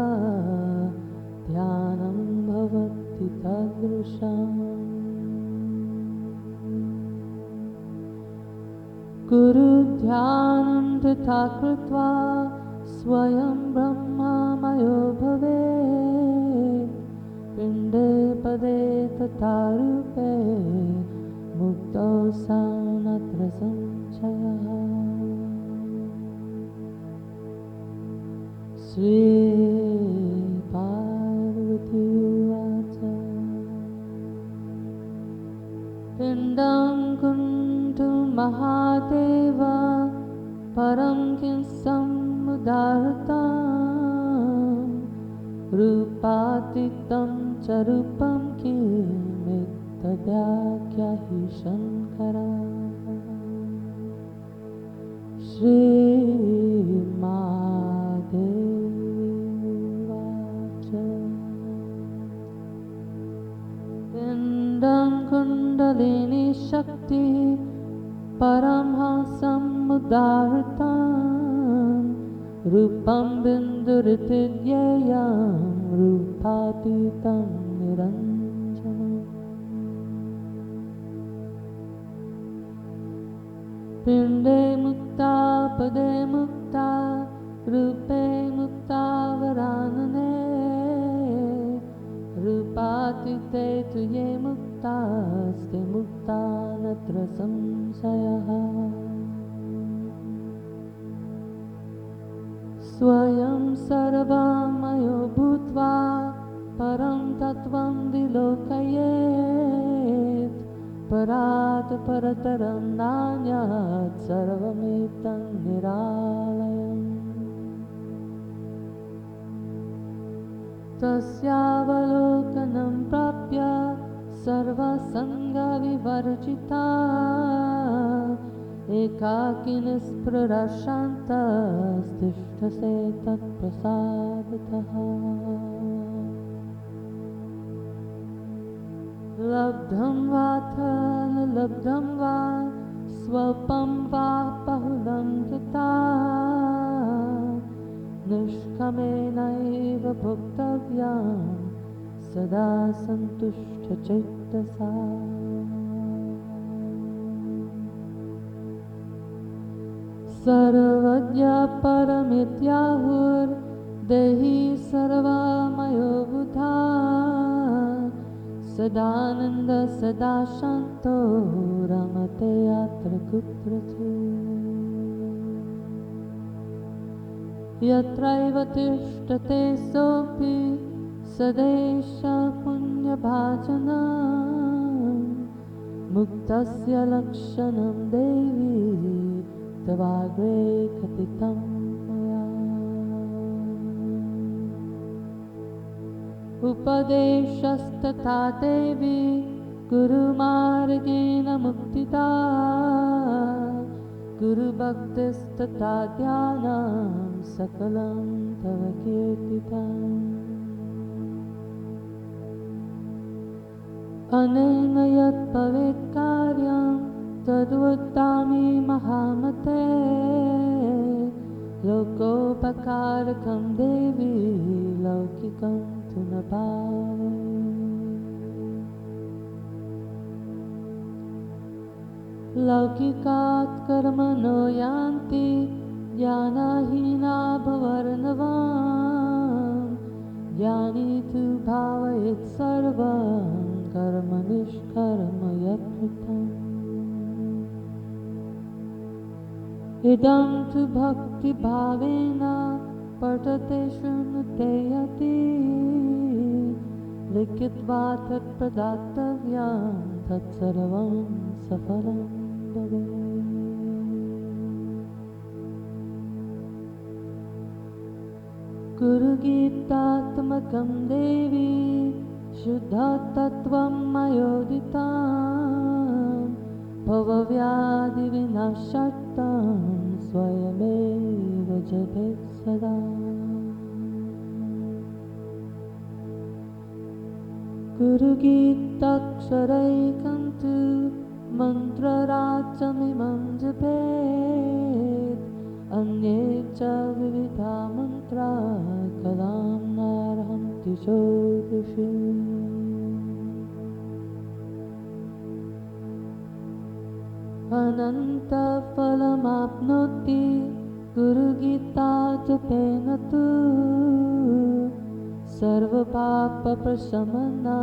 ध्यानं भवति तादृशम्। गुरुध्यानं तथा कृत्वा स्वयं ब्रह्ममयो भवेत् पिण्डे पदे तथा रूपे मुक्तो सा नत्र संशयः। श्री पार्वती उवाच पिण्डं कुण्ठु महादेव परं किं समुदाहृतं रूपातीतं च रूपं किमित्तद्याख्याहि शङ्करा। श्रीमादेवाच पिण्डं कुण्डलिनी शक्ति परमहंसमुदाहृतं रूपं बिन्दुरिति ज्ञेयं रूपातीतं निरञ्जनम्। पिण्डे मुक्ता पदे मुक्ता रूपे मुक्ता वरानने रूपातीते तु ये मुक्तास्ते मुक्ता नत्र संशयः। स्वयं सर्वमयो भूत्वा परं तत्त्वं विलोकयेत् परात् परतरं नान्यत् सर्वमेतं निरालयम्। तस्यावलोकनं प्राप्य सर्वसङ्गविवर्जिता एकाकिनिस्पृहः शान्तस्तिष्ठसे तत्प्रसादतः। लब्धं वाथ न लब्धं वा स्वल्पं वा बहुलं तथा निष्कामेनैव भोक्तव्यं सदा सन्तुष्टचित्तसा। सर्वज्ञ परमित्याहुर्देहि सर्वमयो बुधा सदानंद सदा शांतो रमते यत्र कुत्रचित् यत्रैव तिष्ठते सोऽपि सदेश पुण्यभाजना मुक्तस्य लक्षणं देवी तवाग्रे कथितं मया। उपदेशस्तथा देवी गुरुमार्गेण मुक्तिदा गुरुभक्तिस्तथा ज्ञानं सकलं तव कीर्तितम्। अनेन यत् भवेत् कार्यं तद्वदामि महामते लोकोपकारकं देवी लौकिकं तु न भावये। लौकिकात् कर्मणो यान्ति ज्ञानहीना भवर्णवान् ज्ञानी तु भावयेत् सर्वं कर्म निष्कर्म यत्कृतम्। इदं तु भक्तिभावेन पठते शृणुते यदि लिखित्वा तत्प्रदातव्यं तत्सर्वं सफलं भवेत्। गुरुगीतात्मकं देवी शुद्धतत्त्वं मयोदितं भवव्याधिविनाशार्थं स्वयमेव जपेत् सदा। गुरुगीताक्षरैकं तु मन्त्रराजमिमं जपेत् अन्ये च विविधा मन्त्रा कलां नार्हन्ति ज्योतिषी। अनन्तफलमाप्नोति गुरुगीता जपेन तु सर्वपापप्रशमनं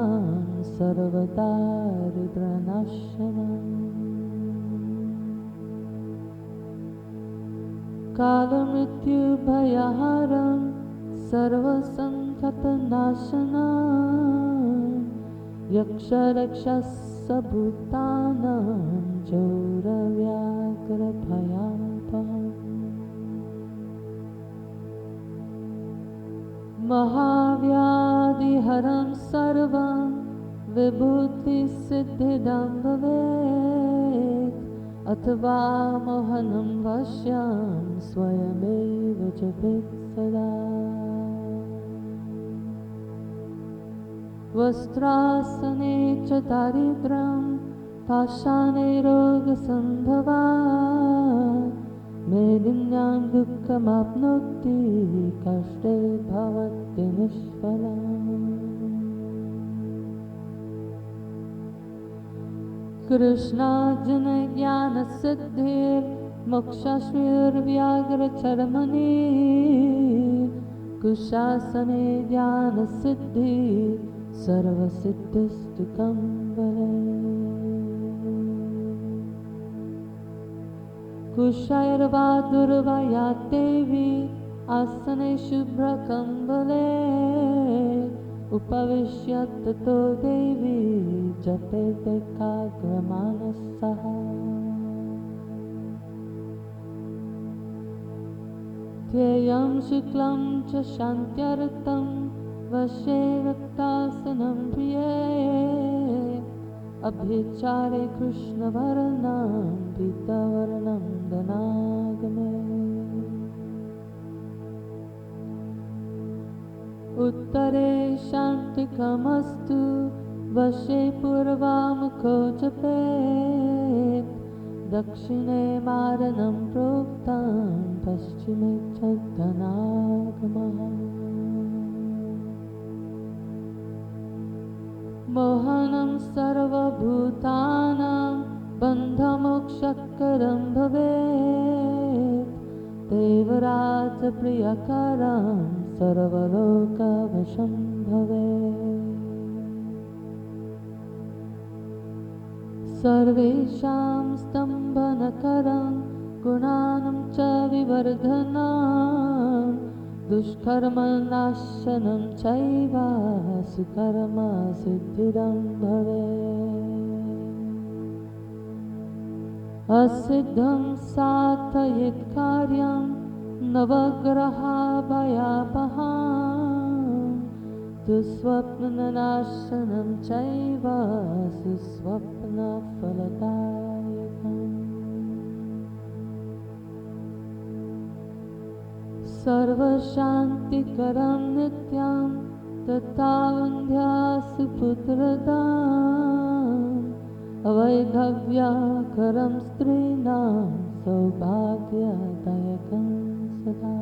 सर्वदारिद्र्यनाशनम्। कालमृत्युभयहरं सर्वसङ्कटनाशनं यक्षरक्षसभूतानां चोरव्याघ्रभयापहम्। महाव्याधिहरं सर्वं विभूतिसिद्धिदं भवेत् अथवा मोहनं वश्यं स्वयमेव जपेत् सदा। वस्त्रासने च दारिद्र्यं पाषाणे रोगसम्भवा मेदिन्यां दुःखमाप्नोति कष्टे भवति निष्फला। कृष्णार्जुनज्ञानसिद्धिर्मोक्षाश्रयव्याघ्रचर्मणि कुशासने ध्यानसिद्धि सर्वसिद्धिस्तु कम्बले। कुशैर्वा दुर्वया देवी आसने शुभ्रकम्बले उपविश्य ततो देवी जपेदेकाग्रमानसः। ध्येयं शुक्लं च शान्त्यर्थं वशे रक्तासनं प्रिये अभ्यचारे कृष्णवर्णं पीतवर्णं धनागमे। उत्तरे शान्तिकमस्तु वशे पूर्वामुखो जपेत् दक्षिणे मारणं प्रोक्तं पश्चिमे च धनागमः। मोहनं सर्वभूतानां बन्धमोक्षकरं भवेत् देवराजप्रियकरं सर्वलोकवशं भवे। सर्वेषां स्तम्भनकरं गुणानं च विवर्धनं दुष्कर्मनाशनं चैव सुकर्मसिद्धिदं भवे। असिद्धं साधयेत् कार्यं नवग्रहाभयापहां दुःस्वप्ननाशनं चैव सुस्वप्नफलदायकम्। सर्वशान्तिकरं नित्यं तथा वन्द्यासुपुत्रदाम् अवैधव्याकरं स्त्रीणां सौभाग्यदायकं सदा।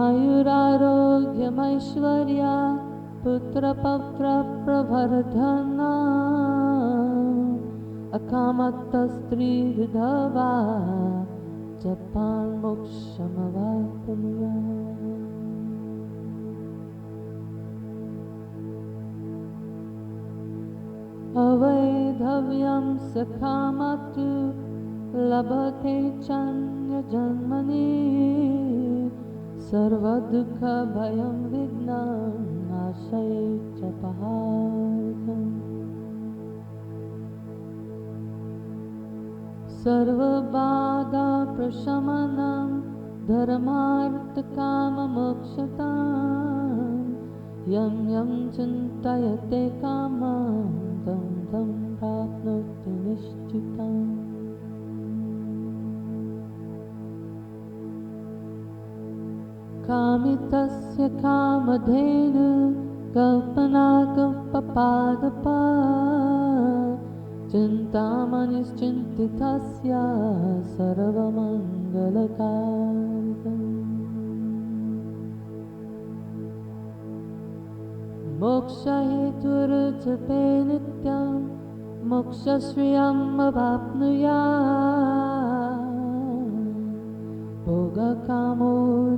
आयुरारोग्यमैश्वर्या पुत्रपौत्रप्रवर्धना अकामत्तस्त्रीर्धवा जपान्मोक्षमवाप्नुयात्। अवैधव्यं सखामतु लभते चान्यजन्मनि सर्वदुःखभयं विघ्नं नाशये च पहारकम्। सर्वबाधाप्रशमनं धर्मार्थकाममोक्षताम् यं यं चिन्तयते कामं तं तं प्राप्नोति निश्चितम्। कामितस्य कामधेनु कल्पनाकल्पपादपा चिन्तामणिश्चिन्तितस्य सर्वमङ्गलकारकम्। मोक्षहेतुर्जपे नित्यं मोक्षश्रियम् अवाप्नुयात्। भोगकामो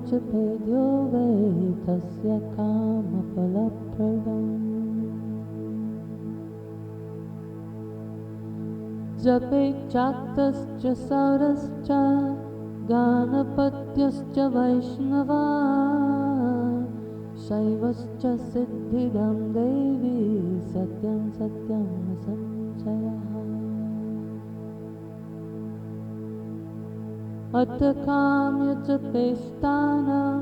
जपेद्यो वै तस्य कामफलप्रदम्। जपेच्चाक्तश्च सौरश्च गानपत्यश्च वैष्णवा शैवश्च सिद्धिदं देवी सत्यं सत्यं संशयः। अथ काम्यजपे स्थानं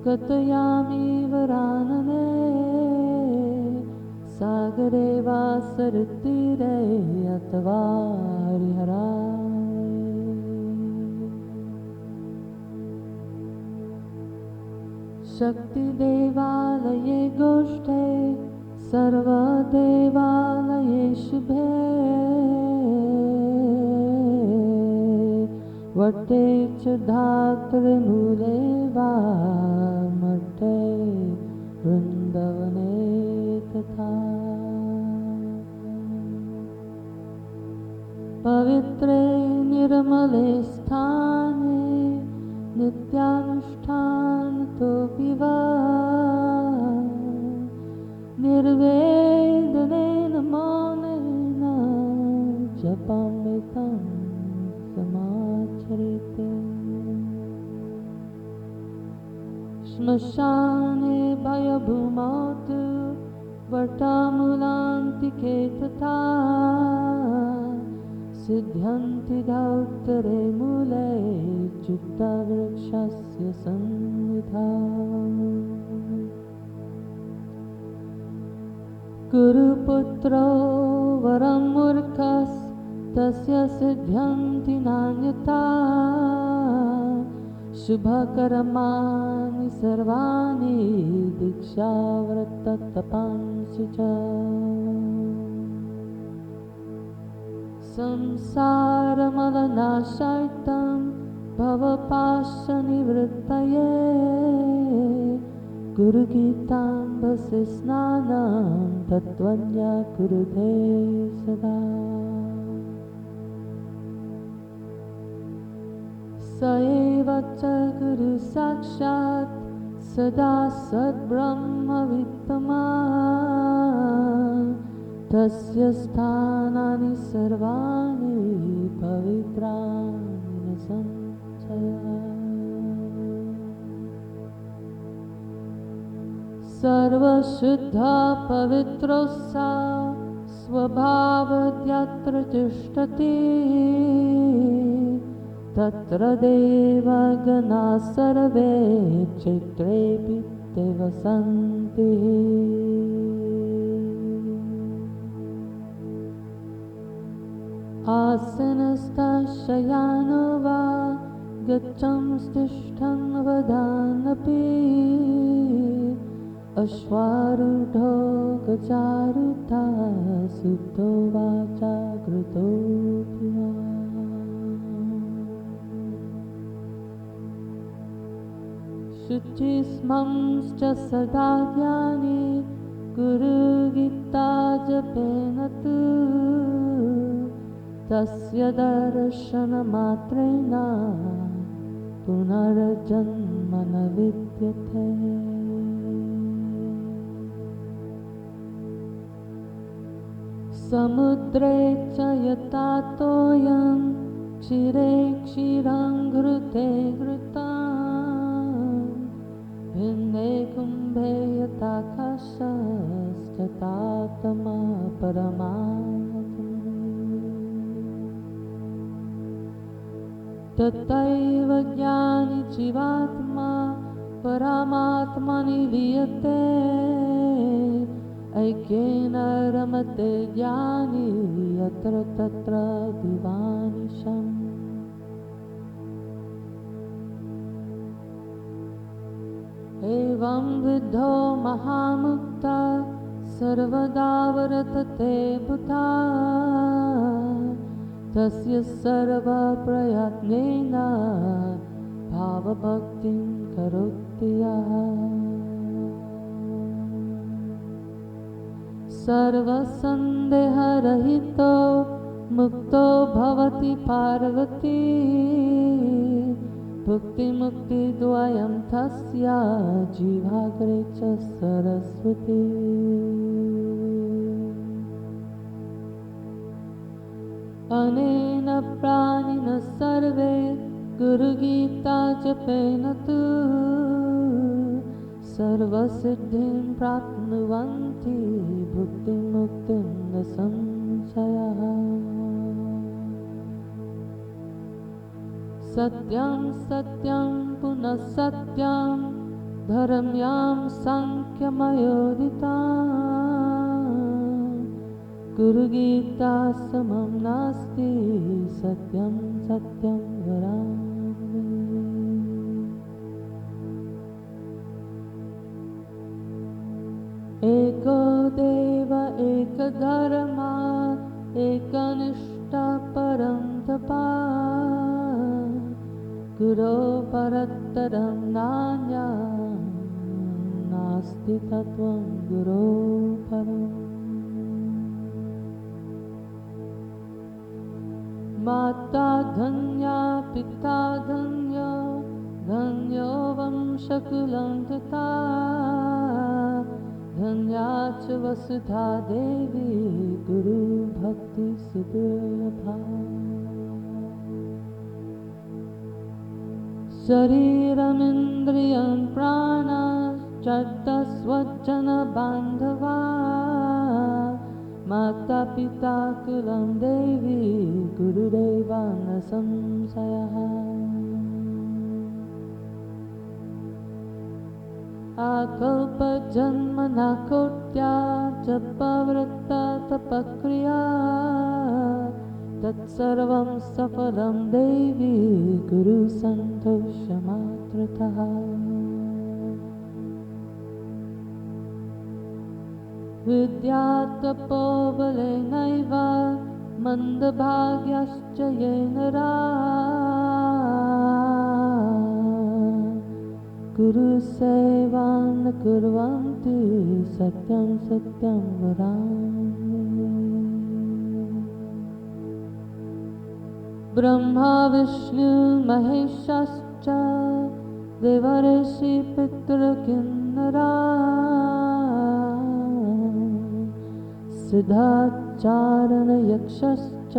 कथयामि वरानने सागरे वा सरतीरे अथवा हरिहराय। शक्तिदेवालये गोष्ठे सर्वदेवालये शुभे वटे च धातृमूले वा मठे वृन्दवने तथा। पवित्रे निर्मले स्थाने नित्यानुष्ठानतोऽपि वा निर्वेदनेन मौनेन जपमेतं समाचरेते। श्मशाने भयभूमौ वटामूलान्तिके तथा सिद्ध्यन्ति धौतरे मूले चित्तवृक्षस्य सन्निधा। गुरुपुत्रो वरं मूर्खस्तस्य सिद्ध्यन्ति नान्यथा शुभकर्माणि सर्वाणि दीक्षाव्रततपांसि च। संसारमलनाशायितं भवपाशनिवृत्तये गुरुगीताम्बसि स्नानं तत्त्वज्ञा कुरुते सदा। एव च गुरु साक्षात् सदा सद्ब्रह्म विद्यमान् तस्य स्थानानि सर्वाणि पवित्राणि न संशयः। सर्वशुद्ध पवित्रो सा स्वभावद्यत्र तिष्ठति तत्र देवगणा सर्वे चित्रेऽपि ते वसन्ति। आसनस्थः शयानो वा गच्छंस्तिष्ठन् वदानपि अश्वारूढो गजारूढा सुप्तो वा जागृतोऽपि वा। शुचिस्मंश्च सदा ज्ञानी गुरुगीता जपेन तु तस्य दर्शनमात्रेण पुनर्जन्म न विद्यते। समुद्रे च यथा तोयं क्षीरे क्षीरं घृते घृतं भिन्ने कुम्भे यथाकाशस्तथात्मा परमात्मा। तथैव ज्ञानी जीवात्मा परमात्मनि लीयते ऐक्येन रमते ज्ञानी यत्र तत्र दिवानिशम्। एवं विद्धो महामुक्ता सर्वदा वर्तते बुधा तस्य सर्वप्रयत्नेन भावभक्तिं करोति यः। सर्वसन्देहरहितो मुक्तो भवति पार्वती भुक्तिमुक्तिद्वयं तस्य जिह्वाग्रे च सरस्वती। अनेन प्राणिनः सर्वे गुरुगीता जपेन तु सर्वसिद्धिं प्राप्नुवन्ति भुक्तिमुक्तिं न संशयः। सत्यं सत्यं पुनः सत्यं धर्म्यां सांख्यमयोदितां गुरुगीता समं नास्ति सत्यं सत्यं वदामि। एको देव एक धर्मा एकनिष्ठा परं तपा गुरो परत्तरं नान्या नास्ति तत्त्वं गुरो परम्। माता धन्या पिता धन्यो धन्यो वंशकुलं तथा धन्या च वसुधा देवी गुरुभक्ति सुदुर्लभा। शरीरमिन्द्रियं प्राणश्चर्दस्वज्जन बान्धवा माता पिता कुलं देवी गुरुदेवा न संशयः। आकल्पजन्मना कोट्या जपवृत्ता तपक्रिया तत्सर्वं सफलं देवी गुरुसन्तोषमात्रतः। विद्या तपो बलेनैव मन्दभाग्याश्च ये नराः गुरुसेवां न कुर्वन्ति सत्यं सत्यं वदामि। ब्रह्मा विष्णु महेशश्च देवर्षि पितृकिन्नरा सिद्धाचारण यक्षश्च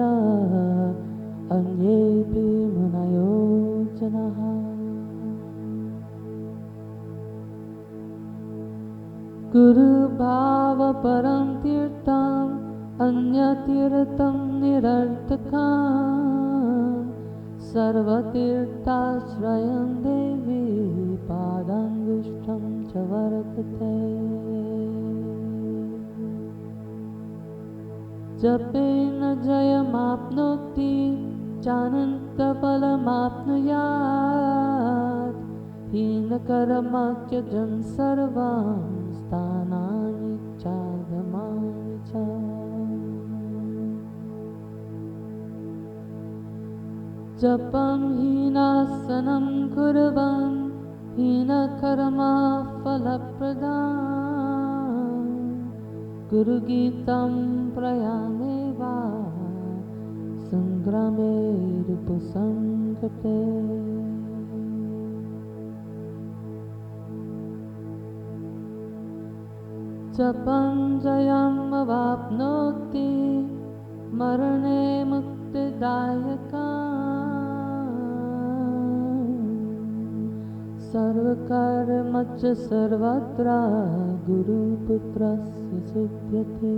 अन्येऽपि मुनयो जनाः। गुरुभाव परं तीर्थम् अन्यतीर्थं निरर्थकम् सर्वतीर्थाश्रयं देवी पादान्विष्टं च वर्तते। जपेन जयमाप्नोति चानन्तफलमाप्नुयात् हीनकर्मत्यजं सर्वं स्थानानि चागमानि च। जपं हीनासनं कुर्वन् हीनकर्मा फलप्रदाम् गुरुगीतं प्रयाणे वा संग्रामे रिपुसङ्कटे। जपं जयमवाप्नोति मरणे मुक्तिदायकम् सर्वकर्म च सर्वत्र गुरुपुत्रस्य सिद्ध्यते।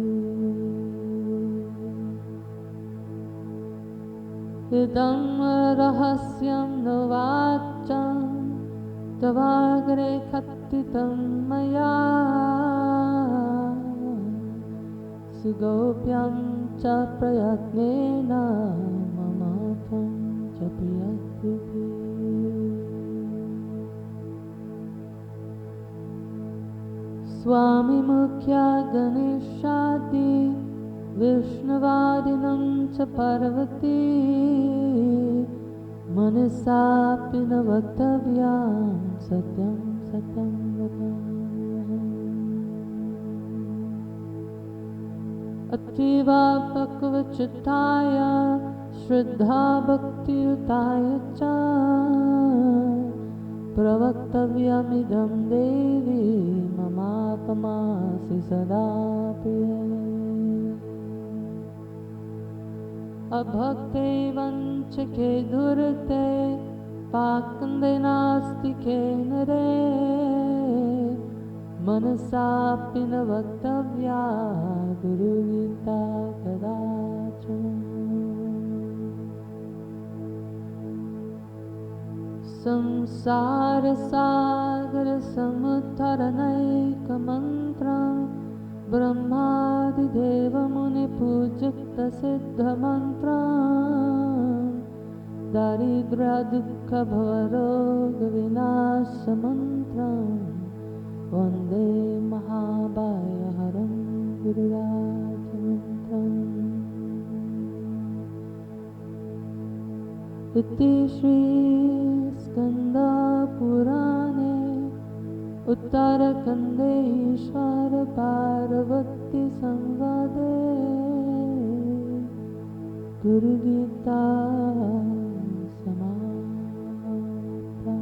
इदं रहस्यं न वाच्यं तवाग्रे कथितं मया सुगोप्यं च प्रयत्नेन मम त्वं च प्रियस्ते। स्वामी मुख्या गणेशादि विष्णुवादिनं च पार्वती मनसापि न वक्तव्यं सत्यं सत्यं वदाम्यहम्। अतीव पक्वचित्ताय श्रद्धा भक्तियुताय च प्रवक्तव्यमिदं देवी ममापमासि सदा प्रिये। अभक्ते वञ्चके दुरते पाकन्दे नास्तिके नरे मनसापि न वक्तव्या गुरुगीता कदाचन। संसारसागरसमुद्धरणैकमन्त्रं ब्रह्मादिदेवमुनिपूज्यसिद्धमन्त्रं दारिद्र्यदुःखभवरोगविनाशमन्त्रं वन्दे महाभयहरं गुरुराजमन्त्रम्। इति श्री स्कन्दपुराणे उत्तरखण्डे ईश्वर पार्वती संवादे गुरुगीता समाप्ता।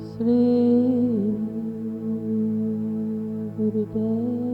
श्री गुरुदेव